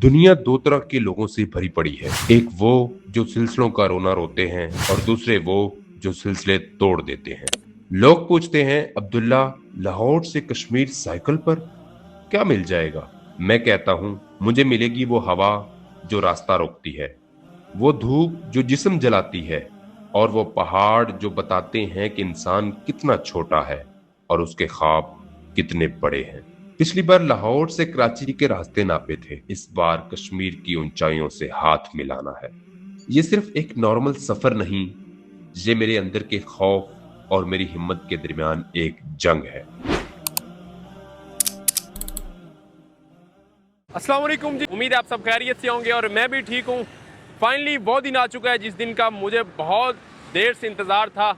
दुनिया दो तरह के लोगों से भरी पड़ी है। एक वो जो सिलसिलों का रोना रोते हैं और दूसरे वो जो सिलसिले तोड़ देते हैं। लोग पूछते हैं, अब्दुल्ला, लाहौर से कश्मीर साइकिल पर क्या मिल जाएगा? मैं कहता हूँ, मुझे मिलेगी वो हवा जो रास्ता रोकती है, वो धूप जो जिस्म जलाती है, और वो पहाड़ जो बताते हैं कि इंसान कितना छोटा है और उसके ख्वाब कितने बड़े हैं। पिछली बार लाहौर से कराची के रास्ते नापे थे, इस बार कश्मीर की ऊंचाइयों से हाथ मिलाना है। ये सिर्फ एक नॉर्मल सफर नहीं, ये मेरे अंदर के खौफ और मेरी हिम्मत के दरमियान एक जंग है। अस्सलाम वालेकुम जी, उम्मीद है आप सब खैरियत से होंगे और मैं भी ठीक हूँ। फाइनली वो दिन आ चुका है जिस दिन का मुझे बहुत देर से इंतज़ार था।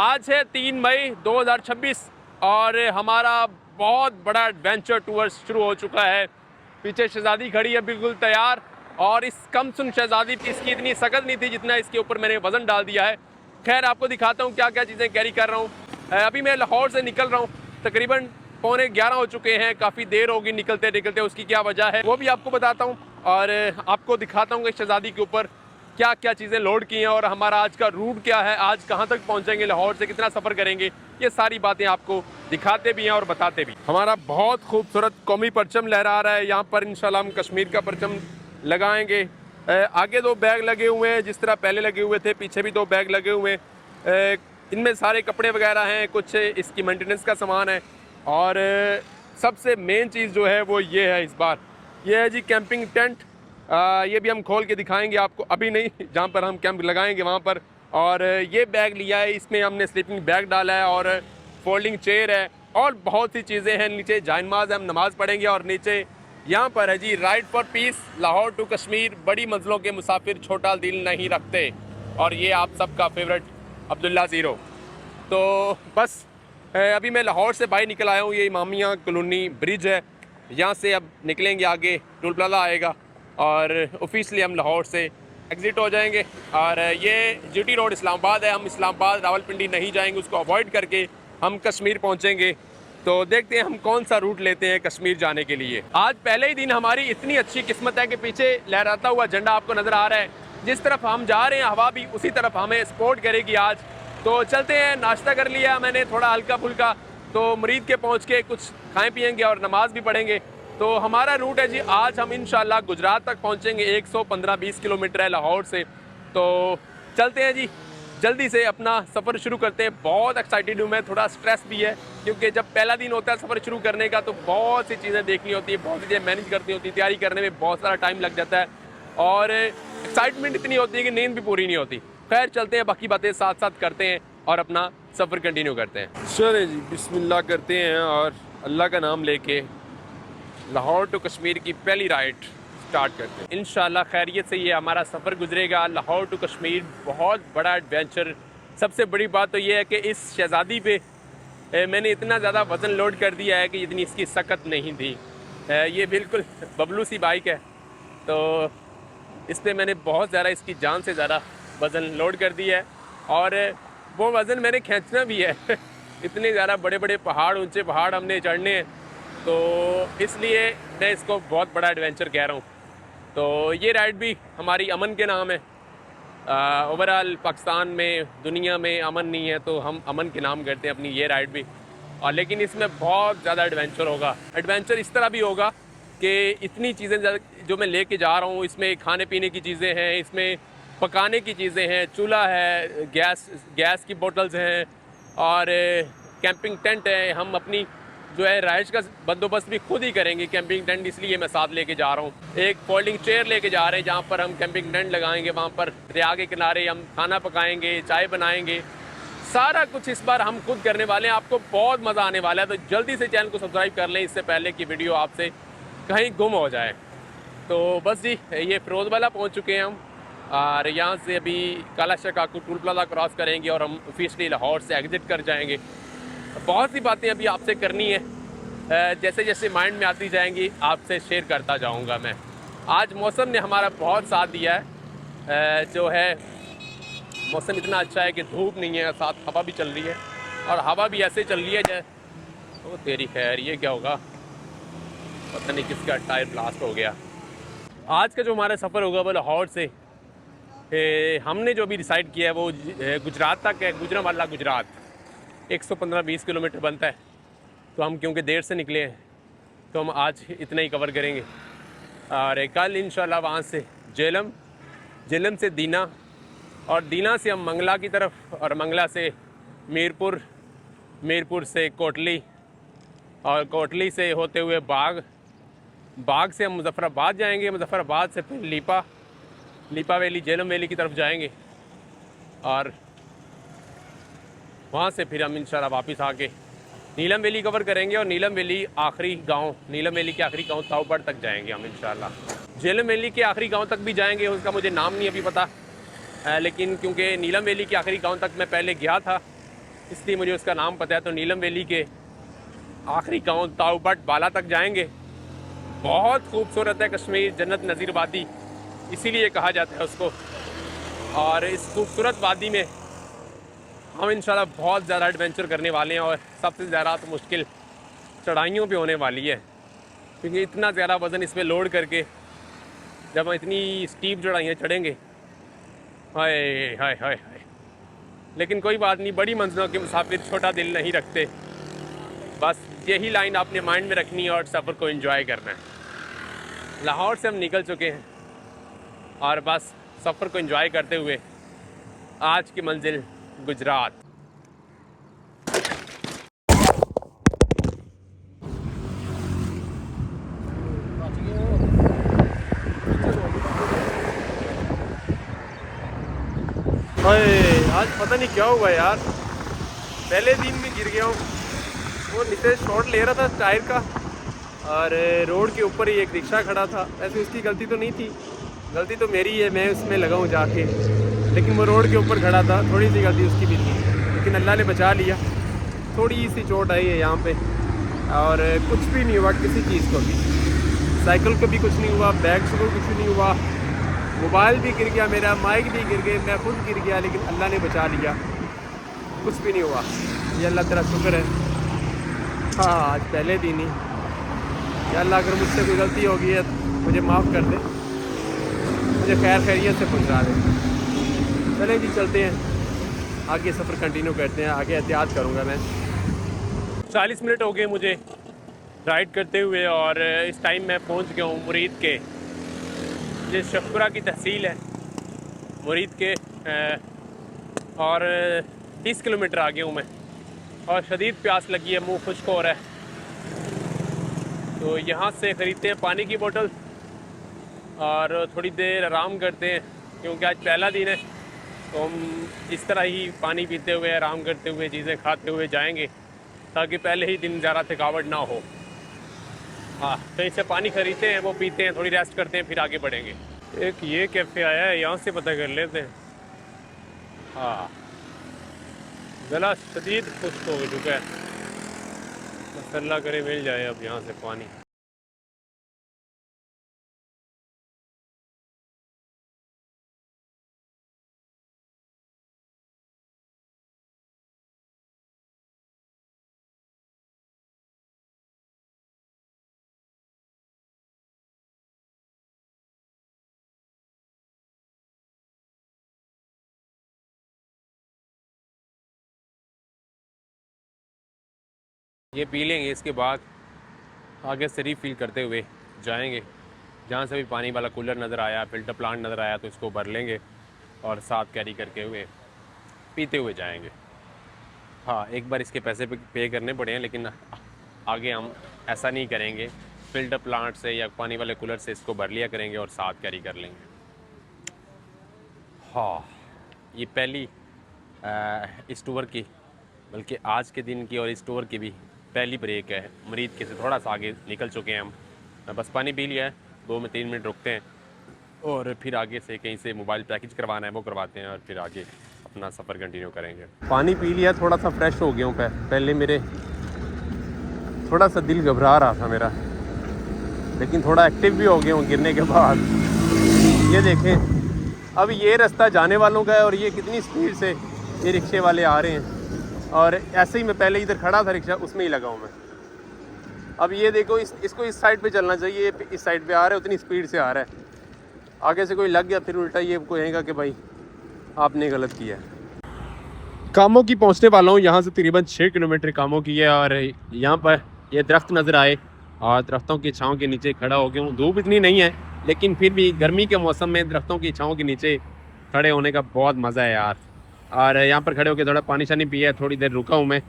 आज है 3 मई 2026 और हमारा बहुत बड़ा एडवेंचर टूर शुरू हो चुका है। पीछे शहज़ादी खड़ी है बिल्कुल तैयार, और इस कम सुन शहज़ादी इसकी इतनी सख्त नहीं थी जितना इसके ऊपर मैंने वज़न डाल दिया है। खैर, आपको दिखाता हूँ क्या क्या चीज़ें कैरी कर रहा हूँ। अभी मैं लाहौर से निकल रहा हूँ, तकरीबन 11:15 हो चुके हैं। काफ़ी देर होगी निकलते निकलते, उसकी क्या वजह है वो भी आपको बताता हूँ, और आपको दिखाता हूँ कि शहज़ादी के ऊपर क्या क्या चीज़ें लोड की हैं और हमारा आज का रूट क्या है, आज कहाँ तक पहुँचेंगे, लाहौर से कितना सफ़र करेंगे, ये सारी बातें आपको दिखाते भी हैं और बताते भी। हमारा बहुत खूबसूरत कौमी परचम लहरा रहा है यहाँ पर। इंशाल्लाह हम कश्मीर का परचम लगाएंगे। आगे 2 बैग लगे हुए हैं जिस तरह पहले लगे हुए थे, पीछे भी 2 बैग लगे हुए हैं। इनमें सारे कपड़े वगैरह हैं, कुछ इसकी मेंटेनेंस का सामान है, और सबसे मेन चीज़ जो है वो ये है इस बार, ये है जी कैंपिंग टेंट। ये भी हम खोल के दिखाएंगे आपको, अभी नहीं, जहाँ पर हम कैंप लगाएंगे वहाँ पर। और ये बैग लिया है, इसमें हमने स्लीपिंग बैग डाला है, और फोल्डिंग चेयर है, और बहुत सी चीज़ें हैं। नीचे जायनमाज है, हम नमाज़ पढ़ेंगे, और नीचे यहाँ पर है जी ride for peace, Lahore to Kashmir, बड़ी मंजिलों के मुसाफिर छोटा दिल नहीं रखते, और ये आप सबका फेवरेट अब्दुल्ला ज़ीरो। तो बस अभी मैं लाहौर से बाहर निकल आया हूँ। ये इमामिया कॉलोनी ब्रिज है, यहाँ से अब निकलेंगे, आगे टोल प्लाजा आएगा और ऑफिशियली हम लाहौर से एग्ज़िट हो जाएंगे। और ये जीटी रोड इस्लामाबाद है, हम इस्लामाबाद रावलपिंडी नहीं जाएंगे, उसको अवॉइड करके हम कश्मीर पहुँचेंगे। तो देखते हैं हम कौन सा रूट लेते हैं कश्मीर जाने के लिए। आज पहले ही दिन हमारी इतनी अच्छी किस्मत है कि पीछे लहराता हुआ झंडा आपको नज़र आ रहा है। जिस तरफ हम जा रहे हैं हवा भी उसी तरफ हमें सपोर्ट करेगी आज। तो चलते हैं, नाश्ता कर लिया मैंने थोड़ा हल्का फुल्का, तो मुरीद के पहुंच के कुछ खाएं पिएंगे और नमाज भी पढ़ेंगे। तो हमारा रूट है जी, आज हम इंशाल्लाह गुजरात तक पहुंचेंगे। 115-20 किलोमीटर है लाहौर से। तो चलते हैं जी, जल्दी से अपना सफ़र शुरू करते हैं। बहुत एक्साइटेड हूँ मैं, थोड़ा स्ट्रेस भी है, क्योंकि जब पहला दिन होता है सफ़र शुरू करने का तो बहुत सी चीज़ें देखनी होती है, बहुत सी चीज़ें मैनेज करनी होती है, तैयारी करने में बहुत सारा टाइम लग जाता है, और एक्साइटमेंट इतनी होती है कि नींद भी पूरी नहीं होती। खैर, चलते हैं, बाकी बातें साथ साथ करते हैं और अपना सफ़र कंटिन्यू करते हैं। चले जी, बिस्मिल्लाह करते हैं और अल्लाह का नाम लेके लाहौर टू कश्मीर की पहली राइड स्टार्ट करते हैं। इंशाल्लाह खैरियत से ये हमारा सफ़र गुजरेगा। लाहौर टू कश्मीर बहुत बड़ा एडवेंचर। सबसे बड़ी बात तो ये है कि इस शहज़ादी पे मैंने इतना ज़्यादा वज़न लोड कर दिया है कि इतनी इसकी सख्त नहीं थी। ये बिल्कुल बबलू सी बाइक है, तो इस पर मैंने बहुत ज़्यादा, इसकी जान से ज़्यादा वज़न लोड कर दिया है, और वो वज़न मैंने खींचना भी है इतने ज़्यादा बड़े बड़े पहाड़, ऊंचे पहाड़ हमने चढ़ने हैं, तो इसलिए मैं इसको बहुत बड़ा एडवेंचर कह रहा हूँ। तो ये राइड भी हमारी अमन के नाम है। ओवरऑल पाकिस्तान में, दुनिया में अमन नहीं है, तो हम अमन के नाम करते हैं अपनी ये राइड भी। और लेकिन इसमें बहुत ज़्यादा एडवेंचर होगा। एडवेंचर इस तरह भी होगा कि इतनी चीज़ें जो मैं लेके जा रहा हूँ, इसमें खाने पीने की चीज़ें हैं, इसमें पकाने की चीज़ें हैं, चूल्हा है, गैस की बोतल्स हैं, और कैंपिंग टेंट है। हम अपनी जो है राइड्स का बंदोबस्त भी खुद ही करेंगे। कैंपिंग टेंट इसलिए मैं साथ लेके जा रहा हूँ। एक फोल्डिंग चेयर लेके जा रहे हैं जहाँ पर हम कैंपिंग टेंट लगाएंगे, वहाँ पर दरिया के किनारे हम खाना पकाएंगे, चाय बनाएंगे, सारा कुछ इस बार हम खुद करने वाले हैं। आपको बहुत मज़ा आने वाला है, तो जल्दी से चैनल को सब्सक्राइब कर लें, इससे पहले कि वीडियो आपसे कहीं गुम हो जाए। तो बस जी, ये फिरोजवाला पहुँच चुके हैं हम, और यहाँ से अभी काला काकू टोल प्लाजा क्रॉस करेंगे और हम ऑफिशियली लाहौर से एग्ज़िट कर जाएंगे। बहुत सी बातें अभी आपसे करनी है, जैसे जैसे माइंड में आती जाएंगी आपसे शेयर करता जाऊंगा मैं। आज मौसम ने हमारा बहुत साथ दिया है, जो है मौसम इतना अच्छा है कि धूप नहीं है, साथ हवा भी चल रही है, और हवा भी ऐसे चल रही है जैसे, ओ तेरी खैर, ये क्या होगा, पता नहीं किसका टायर ब्लास्ट हो गया। आज का जो हमारा सफ़र होगा वो लाहौर से हमने जो भी डिसाइड किया है वो गुजरात तक है, गुजरांवाला गुजरात 115-20 किलोमीटर बनता है। तो हम क्योंकि देर से निकले हैं तो हम आज इतना ही कवर करेंगे और कल इंशाल्लाह वहाँ से जेलम, जेलम से दीना और दीना से हम मंगला की तरफ और मंगला से मीरपुर, मीरपुर से कोटली और कोटली से होते हुए बाग, बाग से हम मुजफ्फराबाद जाएंगे, मुजफ्फराबाद से फिर लीपा, लीपा वैली, जेलम वैली की तरफ जाएंगे और वहाँ से फिर हम इंशाल्लाह वापस आके नीलम वैली कवर करेंगे और नीलम वैली आखिरी गांव, नीलम वैली के आखिरी गांव ताऊपड़ तक जाएंगे हम इंशाल्लाह। जेलम वैली के आखिरी गांव तक भी जाएंगे, उसका मुझे नाम नहीं अभी पता लेकिन क्योंकि नीलम वैली के आखिरी गांव तक मैं पहले गया था इसलिए मुझे उसका नाम पता है। तो नीलम वैली के आखिरी गांव ताऊपड़ बाला तक जाएंगे। बहुत खूबसूरत है कश्मीर, जन्नत नज़ीर वादी इसीलिए कहा जाता है उसको। और इस खूबसूरत वादी में हम इंशाल्लाह बहुत ज़्यादा एडवेंचर करने वाले हैं और सबसे ज़्यादा तो मुश्किल चढ़ाइयों पे होने वाली है क्योंकि इतना ज़्यादा वज़न इसमें लोड करके जब हम इतनी स्टीप चढ़ाइयाँ चढ़ेंगे, हाय हाय हाय हाय। लेकिन कोई बात नहीं, बड़ी मंजिलों के मुसाफिर छोटा दिल नहीं रखते। बस यही लाइन आपने माइंड में रखनी है और सफ़र को एंजॉय करना है। लाहौर से हम निकल चुके हैं और बस सफ़र को एंजॉय करते हुए आज की मंजिल गुजरात। आज पता नहीं क्या हुआ यार, पहले दिन में गिर गया हूँ। वो नीचे शॉट ले रहा था टायर का और रोड के ऊपर ही एक रिक्शा खड़ा था। ऐसे उसकी गलती तो नहीं थी, गलती तो मेरी है, मैं उसमें लगा हूँ जाके, लेकिन वो रोड के ऊपर खड़ा था, थोड़ी सी गलती उसकी भी थी लेकिन अल्लाह ने बचा लिया। थोड़ी सी चोट आई है यहाँ पे और कुछ भी नहीं हुआ किसी चीज़ को भी, साइकिल को भी कुछ नहीं हुआ, बैग को कुछ नहीं हुआ, मोबाइल भी गिर गया मेरा, माइक भी गिर गए, मैं खुद गिर गया लेकिन अल्लाह ने बचा लिया, कुछ भी नहीं हुआ। ये अल्लाह तेरा शुक्र है। हाँ आज पहले दिन ही या अल्लाह अगर मुझसे कोई गलती होगी है मुझे माफ़ कर दे, मुझे खैर खैरियत से पहुँचा दे। चलें जी चलते हैं, आगे सफ़र कंटिन्यू करते हैं, आगे एहतियात करूँगा मैं। 40 मिनट हो गए मुझे राइड करते हुए और इस टाइम मैं पहुँच गया हूँ मुरीद के, ये शफपुरा की तहसील है मुरीद के और 30 किलोमीटर आगे हूँ मैं और शदीद प्यास लगी है, मुंह खुश्क हो रहा है। तो यहाँ से ख़रीदते हैं पानी की बोतल और थोड़ी देर आराम करते हैं क्योंकि आज पहला दिन है। तो हम इस तरह ही पानी पीते हुए, आराम करते हुए, चीज़ें खाते हुए जाएंगे ताकि पहले ही दिन ज़्यादा थकावट ना हो। हाँ कहीं से पानी ख़रीदते हैं, वो पीते हैं, थोड़ी रेस्ट करते हैं, फिर आगे बढ़ेंगे। एक ये कैफ़े आया है, यहाँ से पता कर लेते हैं। हाँ गला शदीद खुश्क हो चुका है, बस अल्लाह करे मिल जाए अब यहाँ से पानी। ये पी लेंगे, इसके बाद आगे से रीफिल करते हुए जाएंगे। जहाँ से भी पानी वाला कूलर नज़र आया, फ़िल्टर प्लांट नज़र आया तो इसको भर लेंगे और साथ कैरी करके हुए पीते हुए जाएंगे। हाँ एक बार इसके पैसे पे करने पड़े हैं लेकिन आगे हम ऐसा नहीं करेंगे, फ़िल्टर प्लांट से या पानी वाले कूलर से इसको भर लिया करेंगे और साथ कैरी कर लेंगे। हाँ ये पहली इस टूर की, बल्कि आज के दिन की और इस टूर की भी पहली ब्रेक है। मुरीद के से थोड़ा सा आगे निकल चुके हैं हम, बस पानी पी लिया है, 2 में 3 मिनट रुकते हैं और फिर आगे से कहीं से मोबाइल पैकेज करवाना है वो करवाते हैं और फिर आगे अपना सफ़र कंटिन्यू करेंगे। पानी पी लिया, थोड़ा सा फ्रेश हो गया हूँ। पहले मेरे थोड़ा सा दिल घबरा रहा था मेरा, लेकिन थोड़ा एक्टिव भी हो गया हूँ गिरने के बाद। ये देखें अब ये रास्ता जाने वालों का है और ये कितनी स्पीड से ये रिक्शे वाले आ रहे हैं और ऐसे ही मैं पहले इधर खड़ा था रिक्शा, उसमें ही लगा हूँ मैं। अब ये देखो इसको इस साइड पे चलना चाहिए, इस साइड पे आ रहा है, उतनी स्पीड से आ रहा है। आगे से कोई लग गया फिर उल्टा ये कहेगा कि भाई आपने गलत किया है। कामों की पहुंचने वाला हूँ, यहाँ से तकरीबन 6 किलोमीटर कामों की है। और यहाँ पर ये दरख्त नज़र आए और दरख्तों की छाँव के नीचे खड़ा हो गया हूँ। धूप इतनी नहीं है लेकिन फिर भी गर्मी के मौसम में दरख्तों की छाँव के नीचे खड़े होने का बहुत मज़ा है यार। और यहाँ पर खड़े होकर थोड़ा पानी शानी पिया है, थोड़ी देर रुका हूँ मैं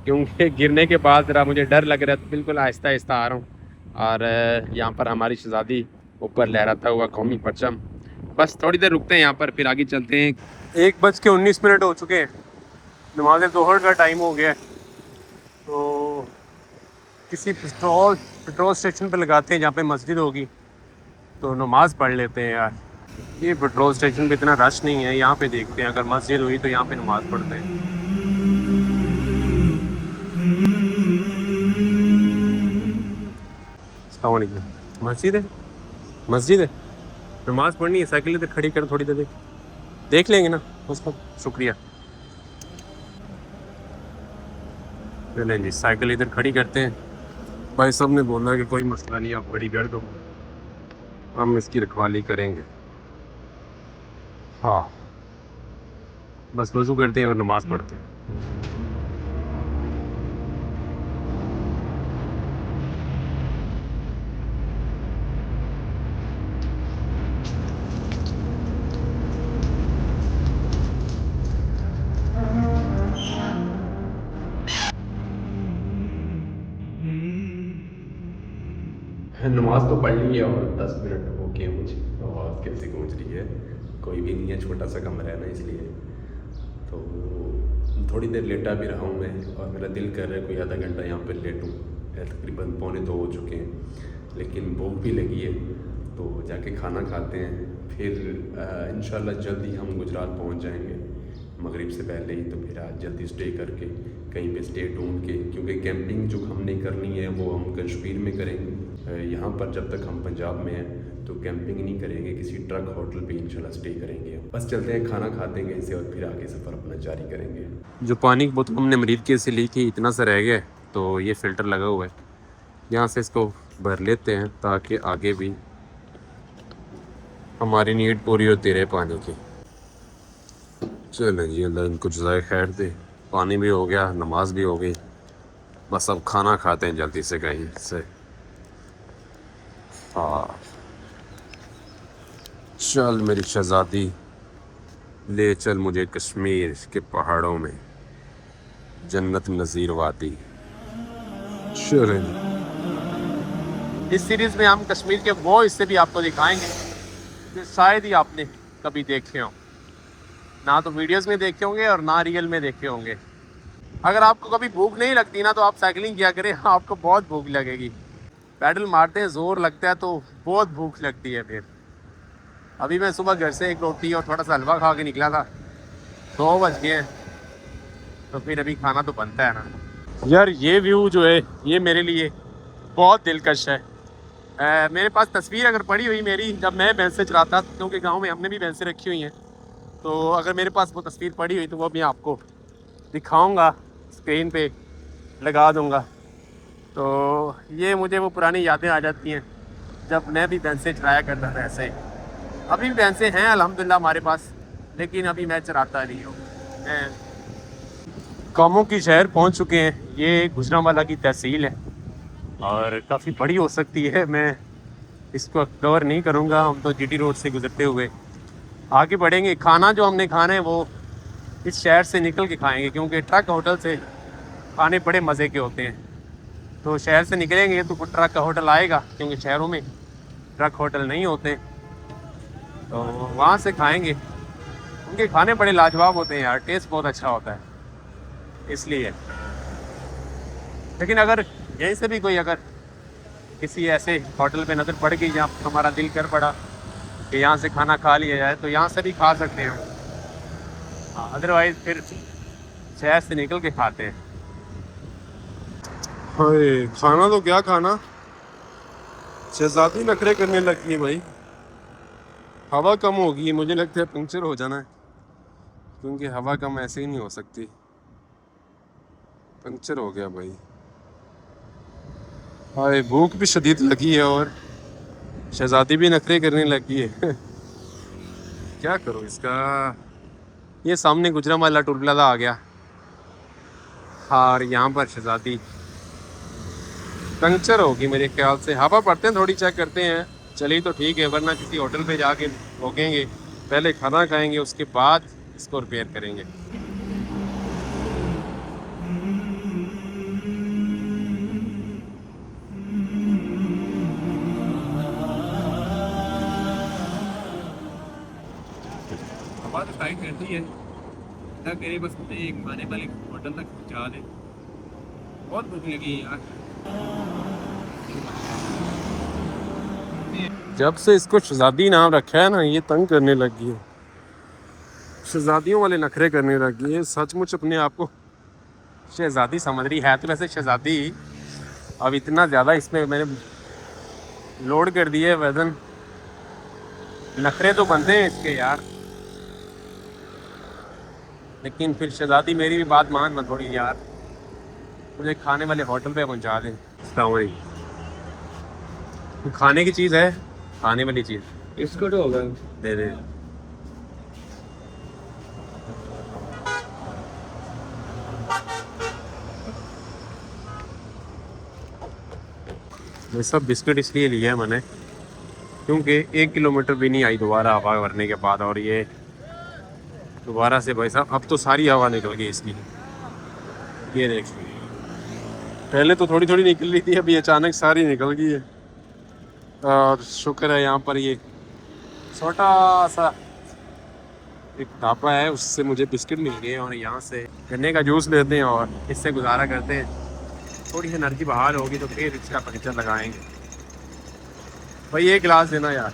क्योंकि गिरने के बाद ज़रा मुझे डर लग रहा है, तो बिल्कुल आहिस्ता आहिस्ता आ रहा हूँ। और यहाँ पर हमारी शहज़ादी ऊपर लहराता हुआ कौमी परचम। बस थोड़ी देर रुकते हैं यहाँ पर, फिर आगे चलते हैं। 1:19 हो चुके हैं, नमाज़ ज़ोहर का टाइम हो गया है। तो किसी पेट्रोल स्टेशन पर लगाते हैं जहाँ पे मस्जिद होगी, तो नमाज़ पढ़ लेते हैं यार। ये पेट्रोल स्टेशन पे इतना रश नहीं है, यहाँ पे देखते हैं अगर मस्जिद हुई तो यहाँ पे नमाज़ पढ़ते हैं। अस्सलाम वालेकुम। मस्जिद है, नमाज़ पढ़नी है, साइकिल इधर खड़ी कर, थोड़ी देर देख लेंगे ना उसको। शुक्रिया। चलें जी, साइकिल इधर खड़ी करते हैं। भाई साहब ने बोला कि कोई मसला नहीं, आप खड़ी कर दो, हम इसकी रखवाली करेंगे। हाँ, बस वज़ू करते हैं और नमाज़ पढ़ते हैं। नमाज तो पढ़ ली है और 10 मिनट हो गए मुझे। आवाज़ कैसे गूंज रही है, कोई भी नहीं है, छोटा सा कमरा है ना, इसलिए तो थोड़ी देर लेटा भी रहा हूँ मैं। और मेरा दिल कर रहा है कोई आधा घंटा यहाँ पर लेटूँ। तकरीबन 1:45 हो चुके हैं, लेकिन भूख भी लगी है, तो जाके खाना खाते हैं। फिर इंशाल्लाह जल्दी हम गुजरात पहुँच जाएंगे मगरिब से पहले ही। तो फिर आज जल्दी स्टे करके कहीं पे स्टे ढूंढ के, क्योंकि कैंपिंग जो हमने करनी है वो हम कश्मीर में करेंगे। यहाँ पर जब तक हम पंजाब में हैं तो कैंपिंग नहीं करेंगे, किसी ट्रक होटल पे इंशाल्लाह स्टे करेंगे। बस चलते हैं, खाना खाते हैं कहीं से और फिर आगे सफ़र अपना जारी करेंगे। जो पानी की बोतल हमने मरीद के से ली थी, इतना सा रह गया है, तो ये फ़िल्टर लगा हुआ है, यहाँ से इसको भर लेते हैं ताकि आगे भी हमारी नीड पूरी होती रहे पानी की। चलें जी, अल्लाह इनको जज़ाए खैर दे। पानी भी हो गया, नमाज भी हो गई, बस अब खाना खाते हैं जल्दी से कहीं से। हाँ, चल मेरी शहज़ादी, ले चल मुझे कश्मीर के पहाड़ों में, जन्नत नज़ीर वादी। चलें, इस सीरीज़ में हम कश्मीर के वो हिस्से भी आपको दिखाएंगे जो शायद ही आपने कभी देखे हों, ना तो वीडियोस में देखे होंगे और ना रियल में देखे होंगे। अगर आपको कभी भूख नहीं लगती ना, तो आप साइकिलिंग किया करें, आपको बहुत भूख लगेगी। पैडल मारते हैं, ज़ोर लगता है, तो बहुत भूख लगती है। फिर अभी मैं सुबह घर से एक रोटी और थोड़ा सा हलवा खा के निकला था, 2 बज गए हैं, तो फिर अभी खाना तो बनता है ना यार। ये व्यू जो है ये मेरे लिए बहुत दिलकश है। मेरे पास तस्वीर अगर पड़ी हुई मेरी, जब मैं भैंसें चराता, क्योंकि गांव में हमने भी भैंसें रखी हुई हैं, तो अगर मेरे पास वो तस्वीर पड़ी हुई तो वो मैं आपको दिखाऊंगा, स्क्रीन पे लगा दूंगा। तो ये मुझे वो पुरानी यादें आ जाती हैं जब मैं भी भैंसें चराया करता था। ऐसे अभी भी भैंसें हैं अल्हम्दुलिल्लाह हमारे पास, लेकिन अभी मैं चराता नहीं हूँ। कामों की शहर पहुँच चुके हैं। ये गुजरांवाला की तहसील है और काफ़ी बड़ी हो सकती है, मैं इसको कवर नहीं करूँगा। हम तो जीटी रोड से गुजरते हुए आगे बढ़ेंगे। खाना जो हमने खाना है वो इस शहर से निकल के खाएंगे, क्योंकि ट्रक होटल से खाने बड़े मज़े के होते हैं। तो शहर से निकलेंगे तो ट्रक का होटल आएगा, क्योंकि शहरों में ट्रक होटल नहीं होते, तो वहाँ से खाएंगे। उनके खाने बड़े लाजवाब होते हैं यार, टेस्ट बहुत अच्छा होता है इसलिए। लेकिन अगर यहीं से भी कोई अगर किसी ऐसे होटल पे नज़र पड़ गई जहाँ हमारा दिल कर पड़ा कि यहाँ से खाना खा लिया जाए, तो यहाँ से भी खा सकते हैं। अदरवाइज़ फिर शहर से निकल के खाते हैं। हाय, खाना तो क्या खाना, शहज़ादी नखरे करने लगी है भाई। हवा कम होगी, मुझे लगता है पंक्चर हो जाना है, क्योंकि हवा कम ऐसे ही नहीं हो सकती। पंक्चर हो गया भाई। हाय, भूख भी शदीद लगी है और शहज़ादी भी नखरे करने लगी है। क्या करूँ इसका। ये सामने गुजरांवाला टोल प्लाजा आ गया और यहाँ पर शहजादी पंक्चर होगी मेरे ख्याल से। हवा पड़ते हैं थोड़ी, चेक करते हैं। चलिए तो ठीक है, वरना किसी होटल पे जाके रोकेंगे, पहले खाना खाएंगे उसके बाद इसको रिपेयर करेंगे। हवा तो टाइट रहती है ना, मेरे बस मुझे एक खाने वाले होटल तक पहुँचा दे, बहुत भूख लगी है यार। जब से इसको शहजादी नाम रखा है ना, ये तंग करने लगी है, शहजादियों वाले नखरे करने लगी है। सचमुच अपने आप को शहजादी समझ रही है तो वैसे शहजादी। अब इतना ज़्यादा इसमें मैंने लोड कर दिया है वजन, नखरे तो बनते हैं इसके यार। लेकिन फिर शहजादी मेरी भी बात मान थोड़ी यार, मुझे खाने वाले होटल पे पहुंचा दें। खाने की चीज़ है, खाने वाली चीज़ बिस्कुट होगा, दे दे। ये सब बिस्कुट इसलिए लिया है मैंने क्योंकि 1 किलोमीटर भी नहीं आई दोबारा हवा भरने के बाद, और ये दोबारा से भाई साहब अब तो सारी हवा निकल गई इसकी। ये देखिए, पहले तो थोड़ी थोड़ी निकल रही थी, अभी अचानक सारी निकल गई है। और शुक्र है यहाँ पर ये छोटा सा एक ढाबा है, उससे मुझे बिस्किट मिल गए और यहाँ से गन्ने का जूस लेते हैं और इससे गुजारा करते हैं। थोड़ी सी एनर्जी बहाल होगी तो फिर इसका पंक्चर लगाएंगे। भाई एक गिलास देना यार।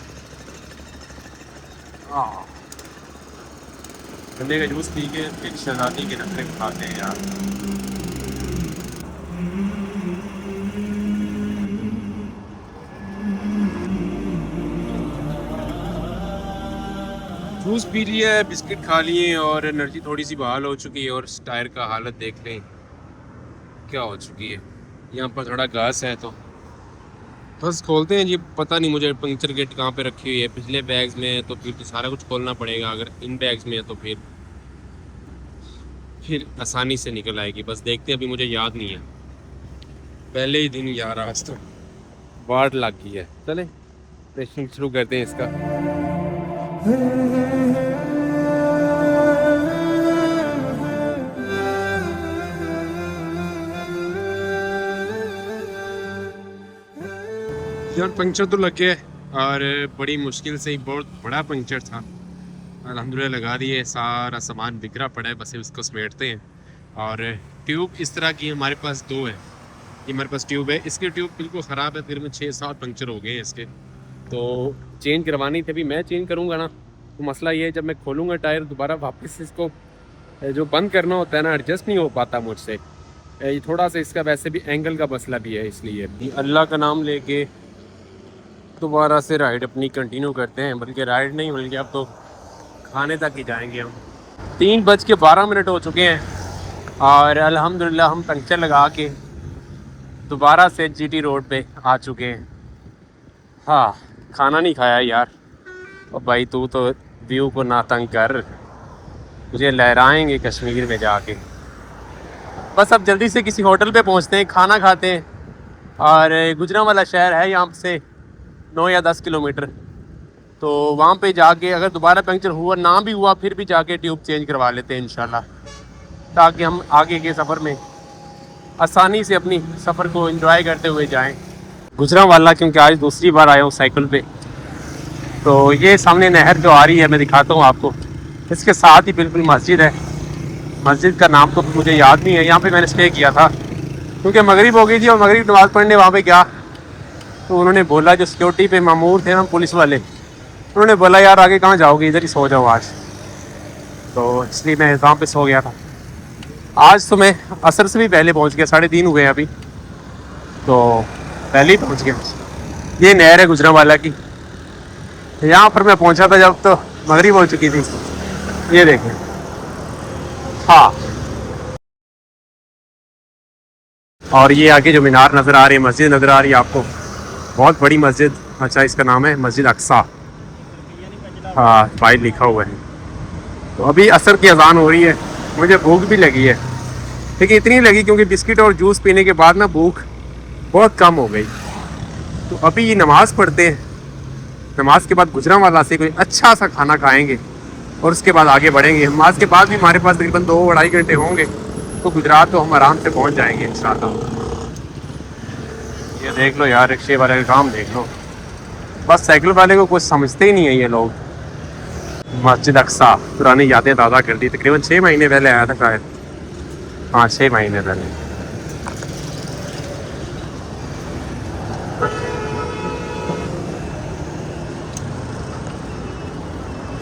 गन्ने का जूस पी के फिर शहजादी के नखरे खाते हैं यार। जूस पी लिया है, बिस्किट खा लिए और एनर्जी थोड़ी सी बहाल हो चुकी है। और इस टायर का हालत देख लें क्या हो चुकी है। यहाँ पर थोड़ा घास है तो बस खोलते हैं जी। पता नहीं मुझे पंक्चर किट कहाँ पे रखी हुई है, पिछले बैग्स में है तो फिर सारा कुछ खोलना पड़ेगा। अगर इन बैग्स में है तो फिर आसानी से निकल आएगी। बस देखते हैं, अभी मुझे याद नहीं है। पहले ही दिन यार, आज तो वाट लग गई है। चले रेसिंग शुरू करते हैं इसका। यार पंक्चर तो लग गया और बड़ी मुश्किल से ही, बहुत बड़ा पंक्चर था। अल्हम्दुलिल्लाह लगा दिए, सारा सामान बिखरा पड़ा है, बस उसको समेटते हैं। और ट्यूब इस तरह की हमारे पास 2 है। ये हमारे पास ट्यूब है, इसकी ट्यूब बिल्कुल ख़राब है, फिर में 6-7 पंक्चर हो गए हैं इसके, तो चेंज करवानी थी। अभी मैं चेंज करूँगा ना तो मसला ये है, जब मैं खोलूँगा टायर दोबारा वापस इसको जो बंद करना होता है ना, एडजस्ट नहीं हो पाता मुझसे। ये थोड़ा सा इसका वैसे भी एंगल का मसला भी है, इसलिए अल्लाह का नाम लेके दोबारा से राइड अपनी कंटिन्यू करते हैं। बल्कि राइड नहीं, बल्कि अब तो खाने तक ही जाएंगे हम। 3:12 हो चुके हैं और अल्हम्दुलिल्लाह हम पंक्चर लगा के दोबारा से जीटी रोड पे आ चुके हैं। हाँ, खाना नहीं खाया यार। और भाई तू तो व्यू को ना तंग कर, मुझे लहराएंगे कश्मीर में जाके। बस अब जल्दी से किसी होटल पे पहुंचते हैं, खाना खाते हैं। और गुजरांवाला शहर है यहाँ से 9 या 10 किलोमीटर, तो वहाँ पे जाके अगर दोबारा पंक्चर हुआ ना भी हुआ फिर भी जाके ट्यूब चेंज करवा लेते हैं इंशाल्लाह, ताकि हम आगे के सफ़र में आसानी से अपनी सफ़र को एंजॉय करते हुए जाएं। गुजरांवाला क्योंकि आज दूसरी बार आया हूँ साइकिल पे, तो ये सामने नहर जो आ रही है मैं दिखाता हूँ आपको। इसके साथ ही बिल्कुल मस्जिद है। मस्जिद का नाम तो मुझे याद नहीं है। यहाँ पे मैंने स्टे किया था क्योंकि मगरिब हो गई थी और मगरिब नमाज़ पढ़ने वहाँ पे गया तो उन्होंने बोला, जो सिक्योरिटी पे मामूर थे ना पुलिस वाले, उन्होंने बोला यार आगे कहाँ जाओगे, इधर ही सो जाओ आज। तो इसलिए मैं वहाँ पे सो गया था। आज तो मैं असर से भी पहले पहुँच गया, 3:30 हुए हैं अभी, तो पहले ही पहुँच गया। ये नहर है गुजरांवाला की, यहाँ पर मैं पहुँचा था जब तो मगरिब हो चुकी थी। ये देखें, हाँ, और ये आगे जो मीनार नज़र आ रही है, मस्जिद नज़र आ रही है आपको, बहुत बड़ी मस्जिद। अच्छा, इसका नाम है मस्जिद अक्सा। हाँ फाइल लिखा हुआ है। तो अभी असर की अजान हो रही है, मुझे भूख भी लगी है, लेकिन इतनी लगी क्योंकि बिस्किट और जूस पीने के बाद ना भूख बहुत कम हो गई। तो अभी ये नमाज़ पढ़ते हैं, नमाज के बाद गुजरांवाला से कोई अच्छा सा खाना खाएंगे और उसके बाद आगे बढ़ेंगे। नमाज के बाद भी हमारे पास तकरीबन 2-2.5 घंटे होंगे, तो गुजरात तो हम आराम से पहुंच जाएंगे इंशाल्लाह। ये देख लो यार, रिक्शे वाले का काम देख लो, बस साइकिल वाले को कुछ समझते ही नहीं है ये लोग। मस्जिद अक्सा पुरानी यादें ताज़ा कर दी। तकरीबन 6 महीने पहले आया था शायद, हाँ 6 महीने पहले।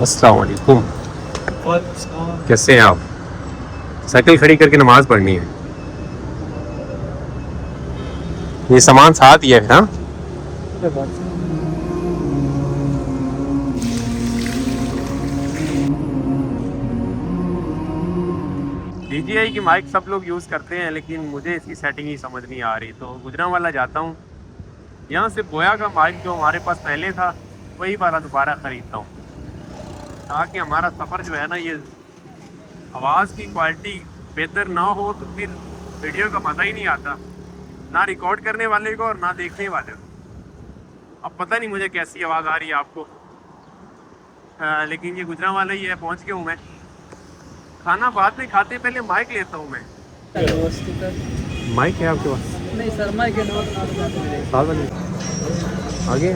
अस्सलाम वालेकुम, कैसे हैं आप? साइकिल खड़ी करके नमाज पढ़नी है। ये सामान साथ ही है फिर? हाँ DJI की माइक सब लोग यूज़ करते हैं, लेकिन मुझे इसकी सेटिंग ही समझ नहीं आ रही। तो गुजरांवाला जाता हूँ, यहाँ से बोया का माइक जो हमारे पास पहले था वही वाला दोबारा ख़रीदता हूँ, ताकि हमारा सफ़र जो है ना, ये आवाज़ की क्वालिटी बेहतर ना हो तो फिर वीडियो का मज़ा ही नहीं आता, ना रिकॉर्ड करने वाले को और ना देखने वाले को। अब पता नहीं मुझे कैसी आवाज़ आ रही है आपको, लेकिन ये गुजरांवाला ही है। पहुँच गया हूँ मैं, खाना बाद में खाते पहले माइक लेता हूँ मैं। माइक है आपके पास? नहीं सर, माइक है आगे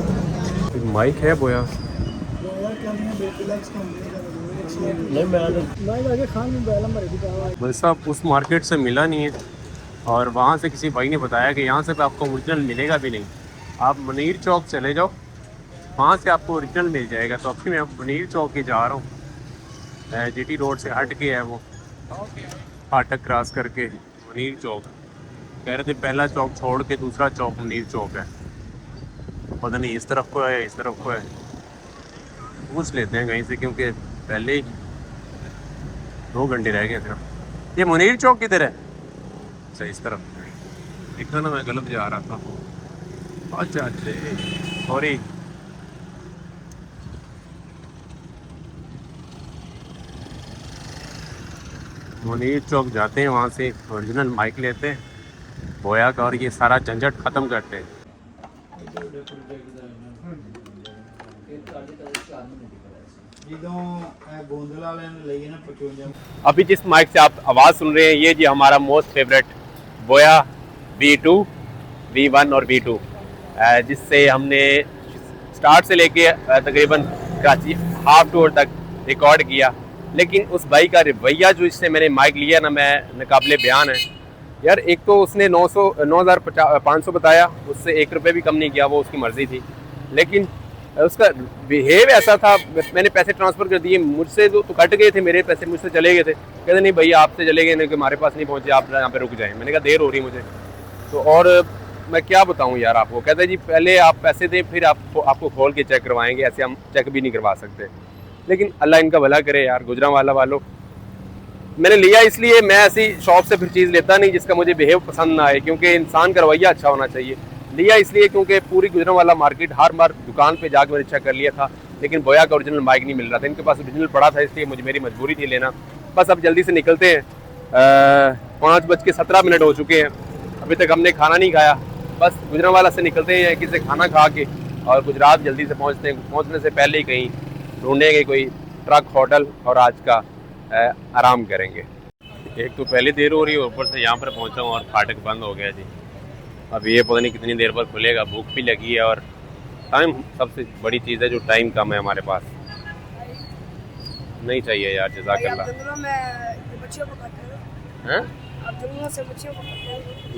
माइक है बोया। भाई साहब उस मार्केट से मिला नहीं है, और वहाँ से किसी भाई ने बताया कि यहाँ से तो आपको ओरिजिनल मिलेगा भी नहीं, आप मुनीर चौक चले जाओ, वहाँ से आपको ओरिजिनल मिल जाएगा। तो अभी मैं मुनीर चौक ही जा रहा हूँ, GT रोड से हट के है वो, फाटक क्रॉस करके मुनीर चौक। कह रहे थे पहला चौक छोड़ के दूसरा चौक मुनीर चौक है, पता नहीं इस तरफ को है इस तरफ को है। पूछ लेते हैं कहीं से, क्योंकि पहले ही 2 घंटे रह गए सिर्फ। ये मुनीर चौक किधर है? अच्छा इस तरफ देखा ना, मैं गलत जा रहा था। अच्छा अच्छा सॉरी। मुनीर चौक जाते हैं, वहाँ से ओरिजिनल माइक लेते हैं बोया का, और ये सारा झंझट ख़त्म करते हैं। अभी जिस माइक से आप आवाज़ सुन रहे हैं, ये जी हमारा मोस्ट फेवरेट बोया V2, V1 और V2, जिससे हमने स्टार्ट से लेके तकरीबन कराची हाफ टूर तक रिकॉर्ड किया। लेकिन उस भाई का रवैया जो इससे मैंने माइक लिया ना, मैं नाकाबिले बयान है यार। एक तो उसने 9,500 बताया, उससे 1 रुपये भी कम नहीं किया, वो उसकी मर्ज़ी थी। लेकिन उसका बिहेव ऐसा था, मैंने पैसे ट्रांसफ़र कर दिए, मुझसे तो कट गए थे मेरे पैसे, मुझसे चले गए थे। कहते नहीं भैया आपसे चले गए, नहीं कि हमारे पास नहीं पहुँचे, आप यहाँ पे रुक जाएँ। मैंने कहा देर हो रही मुझे तो, और मैं क्या बताऊँ यार आपको। कहते जी पहले आप पैसे दें फिर आपको खोल के चेक करवाएंगे, ऐसे हम चेक भी नहीं करवा सकते। लेकिन अल्लाह इनका भला करे यार, गुजरांवाला वालों। मैंने लिया इसलिए, मैं ऐसी शॉप से फिर चीज़ लेता नहीं जिसका मुझे बिहेव पसंद ना आए, क्योंकि इंसान का रवैया अच्छा होना चाहिए। लिया इसलिए क्योंकि पूरी गुजरांवाला मार्केट हर बार दुकान पे जाकर मैंने चेक कर लिया था, लेकिन बोया का ओरिजिनल माइक नहीं मिल रहा था। इनके पास ओरिजिनल पड़ा था, इसलिए मेरी मजबूरी थी लेना। बस अब जल्दी से निकलते हैं, 5:17 हो चुके हैं, अभी तक हमने खाना नहीं खाया। बस गुजरांवाला से निकलते हैं किसी खाना खा के, और गुजरात जल्दी से पहुँचते हैं। पहुँचने से पहले ही कहीं ढूंढेंगे कोई ट्रक होटल, और आज का आराम करेंगे। एक तो पहले देर हो रही है, ऊपर से यहाँ पर पहुँचा हूँ और फाटक बंद हो गया जी। अब ये पता नहीं कितनी देर पर खुलेगा, भूख भी लगी है, और टाइम सबसे बड़ी चीज़ है, जो टाइम कम है हमारे पास। नहीं चाहिए यार, जज़ाकल्लाह।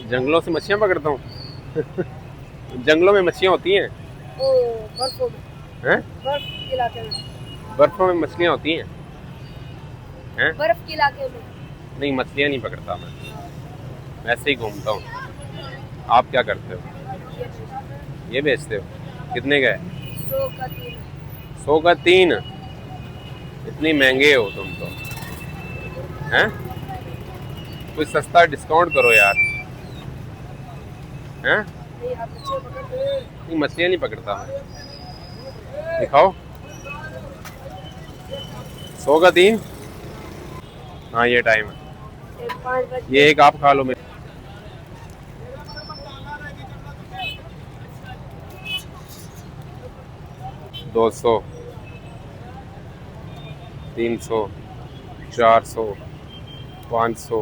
जंगलों से मच्छियाँ पकड़ता हूँ जंगलों में मच्छियाँ होती हैं? बर्फों में मछलियाँ होती हैं? बर्फ के इलाके में नहीं, मछलियाँ नहीं पकड़ता मैं, ऐसे ही घूमता हूँ। आप क्या करते हो? ये बेचते हो? कितने का है? 100 का 3। 100 का 3? इतनी महंगे हो तुम तो, हैं? कुछ सस्ता डिस्काउंट करो यार, हैं? नहीं, मछलियाँ नहीं पकड़ता मैं। दिखाओ। 100 का 3। हाँ ये टाइम है। 5 बजे। ये एक आप खा लो मेरे। 200, 300, 400, 500,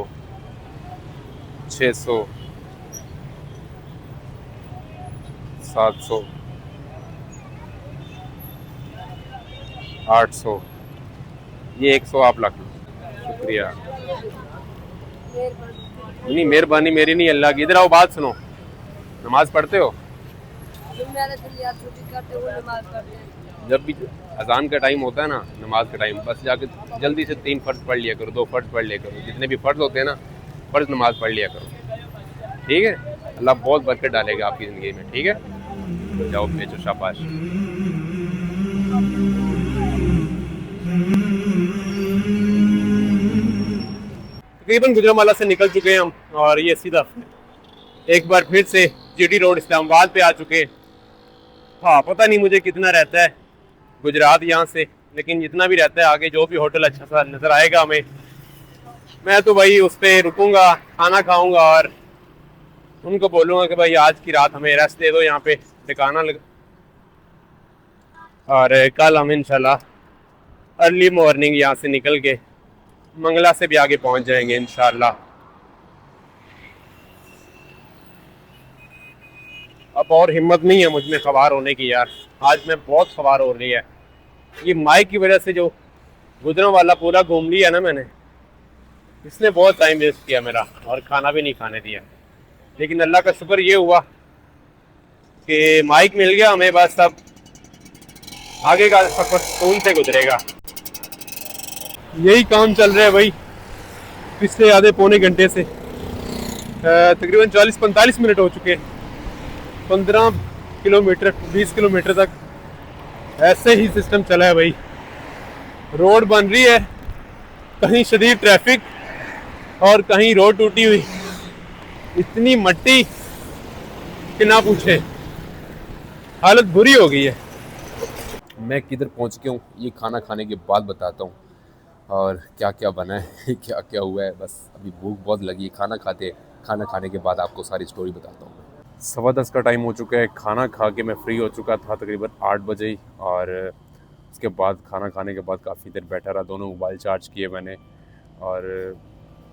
600, 700, 800। ये 100 आप रख लो। शुक्रिया। मेहरबानी। नहीं मेहरबानी मेरी नहीं, अल्लाह की। इधर आओ, बात सुनो। नमाज पढ़ते हो? तुम मेरा दिन यार छुट्टी करते हो, नमाज पढ़ते हैं। जब भी अजान का टाइम होता है ना, नमाज का टाइम, बस जाके जल्दी से 3 फ़र्ज पढ़ लिया करो, 2 फ़र्ज पढ़ लिया करो। जितने भी फ़र्ज होते हैं ना, फ़र्ज नमाज पढ़ लिया करो, ठीक है? अल्लाह बहुत बरकत डालेगा आपकी ज़िंदगी में, ठीक है? जाओ बेचो, शाबाश। तकरीबन गुजरांवाला से निकल चुके हैं हम, और ये सीधा एक बार फिर से जीटी रोड इस्लामाबाद पे आ चुके हैं। हाँ, पता नहीं मुझे कितना रहता है गुजरात यहाँ से, लेकिन जितना भी रहता है, आगे जो भी होटल अच्छा सा नज़र आएगा हमें, मैं तो भाई उस पर रुकूँगा, खाना खाऊँगा और उनको बोलूँगा कि भाई आज की रात हमें रेस्ट दे दो यहाँ पे ठिकाना लग, और कल हम इंशाल्लाह अर्ली मॉर्निंग यहाँ से निकल के मंगला से भी आगे पहुँच जाएंगे इंशाल्लाह। अब और हिम्मत नहीं है मुझ में सवार होने की यार, आज मैं बहुत सवार हो रही है। ये माइक की वजह से जो गुजरांवाला पूरा घूम लिया ना मैंने, इसने बहुत टाइम वेस्ट किया मेरा, और खाना भी नहीं खाने दिया। लेकिन अल्लाह का शुक्र ये हुआ कि माइक मिल गया हमें, बस अब आगे का सफर सुकून से गुजरेगा। यही काम चल रहा है भाई पिछले आधे पौने घंटे से। तकरीबन 40-45 मिनट हो चुके हैं। 15 किलोमीटर 20 किलोमीटर तक ऐसे ही सिस्टम चला है भाई। रोड बन रही है, कहीं शदीद ट्रैफिक और कहीं रोड टूटी हुई, इतनी मट्टी कि ना पूछे, हालत बुरी हो गई है। मैं किधर पहुंच गया हूँ ये खाना खाने के बाद बताता हूँ, और क्या क्या बना है क्या क्या हुआ है। बस अभी भूख बहुत लगी है, खाना खाने के बाद आपको सारी स्टोरी बताता हूँ। 10:15 का टाइम हो चुका है। खाना खा के मैं फ्री हो चुका था तकरीबन 8 बजे ही, और उसके बाद खाना खाने के बाद काफ़ी देर बैठा रहा, दोनों मोबाइल चार्ज किए मैंने, और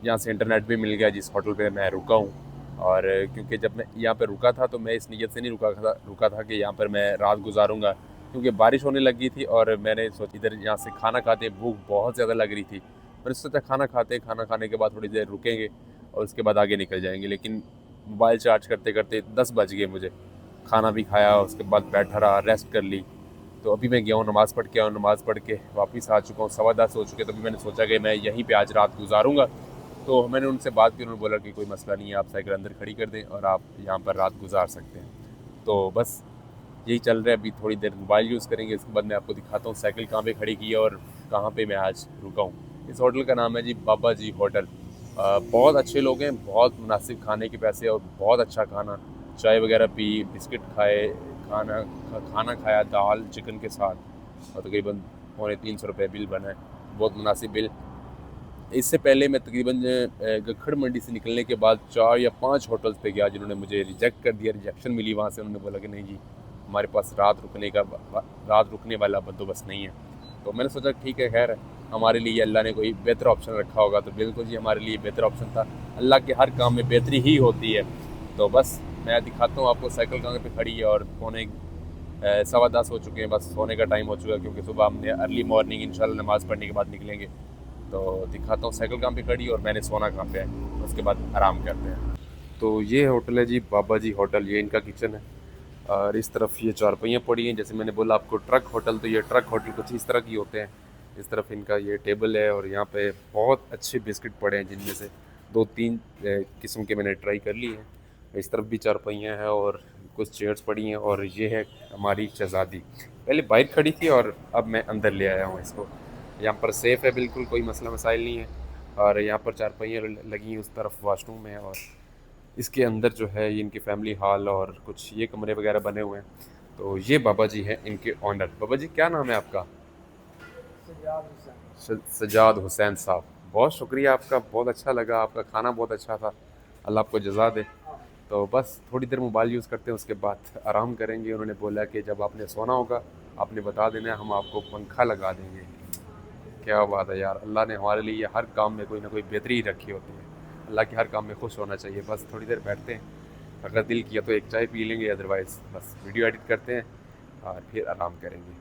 यहाँ से इंटरनेट भी मिल गया जिस होटल पे मैं रुका हूँ। और क्योंकि जब मैं यहाँ पे रुका था तो मैं इस नीयत से नहीं रुका था कि यहाँ पर मैं रात गुजारूँगा, क्योंकि बारिश होने लगी थी और मैंने सोचा इधर यहाँ से खाना खाते भूख बहुत ज़्यादा लग रही थी। मैंने सोचा खाना खाने के बाद थोड़ी देर रुकेंगे और उसके बाद आगे निकल जाएंगे। लेकिन मोबाइल चार्ज करते करते 10 बज गए मुझे। खाना भी खाया, उसके बाद बैठा रहा, रेस्ट कर ली। तो अभी मैं गया हूँ, नमाज़ पढ़ के आया हूँ, नमाज़ पढ़ के वापस आ चुका हूँ। 10:15 हो चुके, तो अभी मैंने सोचा कि मैं यहीं पे आज रात गुजारूँगा। तो मैंने उनसे बात की, उन्होंने बोला कि कोई मसला नहीं है, आप साइकिल अंदर खड़ी कर दें और आप यहाँ पर रात गुजार सकते हैं। तो बस यही चल रहा है। अभी थोड़ी देर मोबाइल यूज़ करेंगे, इसके बाद मैं आपको दिखाता हूँ साइकिल कहाँ पे खड़ी की है और कहाँ पे मैं आज रुका हूँ। इस होटल का नाम है जी बाबा जी होटल। बहुत अच्छे लोग हैं, बहुत मुनासिब खाने के पैसे और बहुत अच्छा खाना। चाय वगैरह पी, बिस्किट खाए, खाना खाया दाल चिकन के साथ, और तकरीबन 350 रुपये बिल बना है, बहुत मुनासिब बिल। इससे पहले मैं तकरीबन गखड़ मंडी से निकलने के बाद 4 या 5 होटल्स पे गया जिन्होंने मुझे रिजेक्ट कर दिया, रिजेक्शन मिली वहाँ से। उन्होंने बोला कि नहीं जी, हमारे पास रात रुकने वाला बंदोबस्त नहीं है। तो मैंने सोचा ठीक है, खैर हमारे लिए अल्लाह ने कोई बेहतर ऑप्शन रखा होगा। तो बिल्कुल जी हमारे लिए बेहतर ऑप्शन था। अल्लाह के हर काम में बेहतरी ही होती है। तो बस मैं दिखाता हूँ आपको साइकिल कहाँ पे खड़ी है, और 10:15 हो चुके हैं, बस सोने का टाइम हो चुका है, क्योंकि सुबह हमने अर्ली मॉर्निंग इंशाल्लाह नमाज़ पढ़ने के बाद निकलेंगे। तो दिखाता हूँ साइकिल कहाँ पे खड़ी है और मैंने सोना कहाँ पे है, उसके बाद आराम करते हैं। तो ये होटल है जी बाबा जी होटल, ये इनका किचन है, और इस तरफ ये चारपाइयाँ पड़ी हैं। जैसे मैंने बोला आपको ट्रक होटल, तो ये ट्रक होटल कुछ इस तरह की होते हैं। इस तरफ इनका ये टेबल है, और यहाँ पे बहुत अच्छे बिस्किट पड़े हैं, जिनमें से 2-3 किस्म के मैंने ट्राई कर लिए हैं। इस तरफ भी चारपाइयाँ हैं और कुछ चेयर्स पड़ी हैं, और ये है हमारी शहज़ादी। पहले बाइक खड़ी थी और अब मैं अंदर ले आया हूँ इसको। यहाँ पर सेफ़ है, बिल्कुल कोई मसला मसाइल नहीं है। और यहाँ पर चारपाइयाँ लगी हैं, उस तरफ वॉशरूम है, और इसके अंदर जो है ये इनकी फैमिली हॉल और कुछ ये कमरे वगैरह बने हुए हैं। तो ये बाबा जी हैं इनके ऑनर। बाबा जी क्या नाम है आपका? सजाद हुसैन साहब, बहुत शुक्रिया आपका, बहुत अच्छा लगा, आपका खाना बहुत अच्छा था, अल्लाह आपको जज़ा दे। तो बस थोड़ी देर मोबाइल यूज़ करते हैं, उसके बाद आराम करेंगे। उन्होंने बोला कि जब आपने सोना होगा आपने बता देना है, हम आपको पंखा लगा देंगे। क्या बात है यार, अल्लाह ने हमारे लिए हर काम में कोई ना कोई बेहतरी रखी होती है। अल्लाह के हर काम में खुश होना चाहिए। बस थोड़ी देर बैठते हैं, अगर दिल किया तो एक चाय पी लेंगे, अदरवाइज़ बस वीडियो एडिट करते हैं और फिर आराम करेंगे।